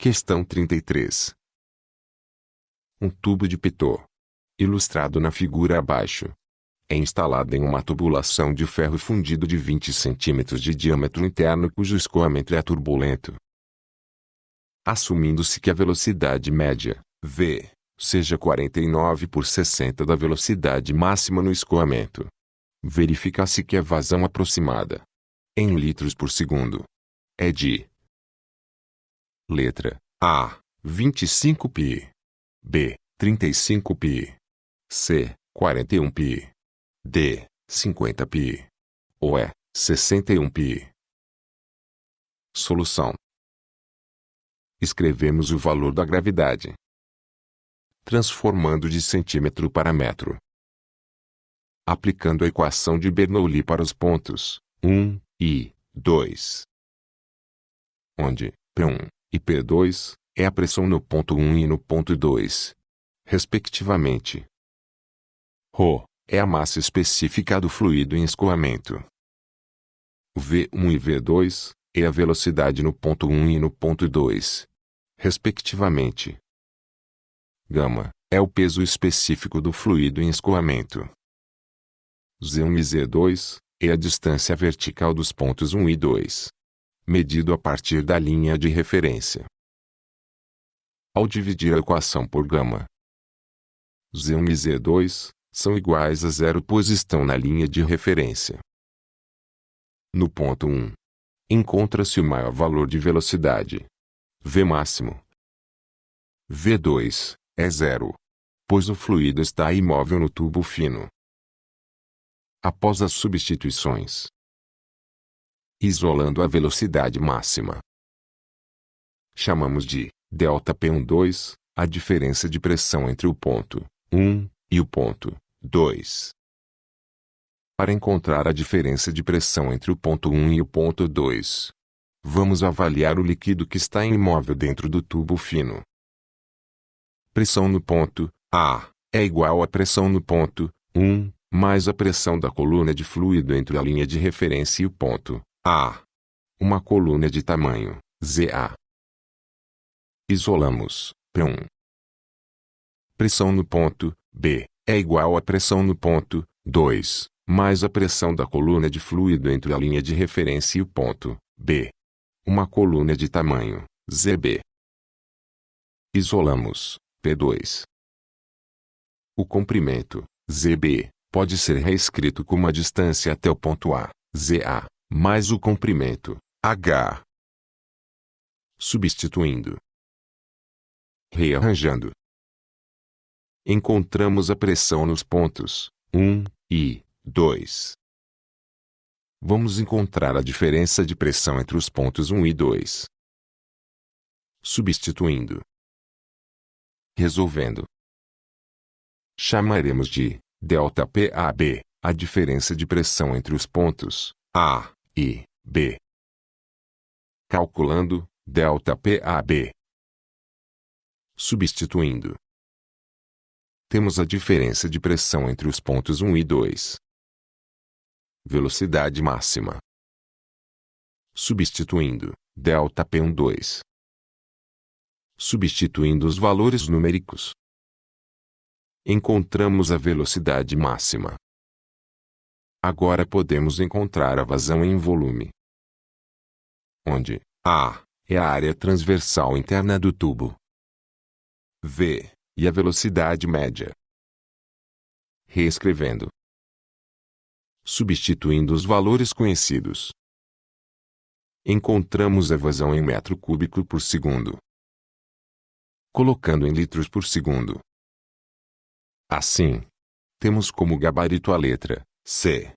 Questão 33. Um tubo de pitô, ilustrado na figura abaixo, é instalado em uma tubulação de ferro fundido de 20 cm de diâmetro interno cujo escoamento é turbulento. Assumindo-se que a velocidade média, v, seja 49 por 60 da velocidade máxima no escoamento, verifica-se que a vazão aproximada, em litros por segundo, é de: letra A, 25 π, B, 35 π, C, 41 π, D, 50 π, ou E, 61 π. Solução. Escrevemos o valor da gravidade, transformando de centímetro para metro. Aplicando a equação de Bernoulli para os pontos 1 e 2, onde P1 e P2 é a pressão no ponto 1 e no ponto 2, respectivamente. ρ é a massa específica do fluido em escoamento. V1 e V2 é a velocidade no ponto 1 e no ponto 2, respectivamente. Γ é o peso específico do fluido em escoamento. Z1 e Z2 é a distância vertical dos pontos 1 e 2, medido a partir da linha de referência. Ao dividir a equação por γ, Z1 e Z2 são iguais a zero pois estão na linha de referência. No ponto 1, encontra-se o maior valor de velocidade, V máximo. V2 é zero, pois o fluido está imóvel no tubo fino. Após as substituições, isolando a velocidade máxima, chamamos de ΔP12 a diferença de pressão entre o ponto 1 e o ponto 2. Para encontrar a diferença de pressão entre o ponto 1 e o ponto 2, vamos avaliar o líquido que está imóvel dentro do tubo fino. Pressão no ponto A é igual à pressão no ponto 1 mais a pressão da coluna de fluido entre a linha de referência e o ponto A, uma coluna de tamanho ZA. Isolamos P1. Pressão no ponto B é igual à pressão no ponto 2 mais a pressão da coluna de fluido entre a linha de referência e o ponto B, uma coluna de tamanho ZB. Isolamos P2. O comprimento ZB pode ser reescrito como a distância até o ponto A, ZA, mais o comprimento H. Substituindo, rearranjando, encontramos a pressão nos pontos 1 e 2. Vamos encontrar a diferença de pressão entre os pontos 1 e 2. Substituindo, resolvendo, chamaremos de ΔPAB a diferença de pressão entre os pontos A e B. Calculando ΔPAB, substituindo, temos a diferença de pressão entre os pontos 1 e 2. Velocidade máxima. Substituindo ΔP12. Substituindo os valores numéricos, encontramos a velocidade máxima. Agora podemos encontrar a vazão em volume, onde A é a área transversal interna do tubo, V e a velocidade média. Reescrevendo, substituindo os valores conhecidos, encontramos a vazão em metro cúbico por segundo, colocando em litros por segundo. Assim, temos como gabarito a letra C.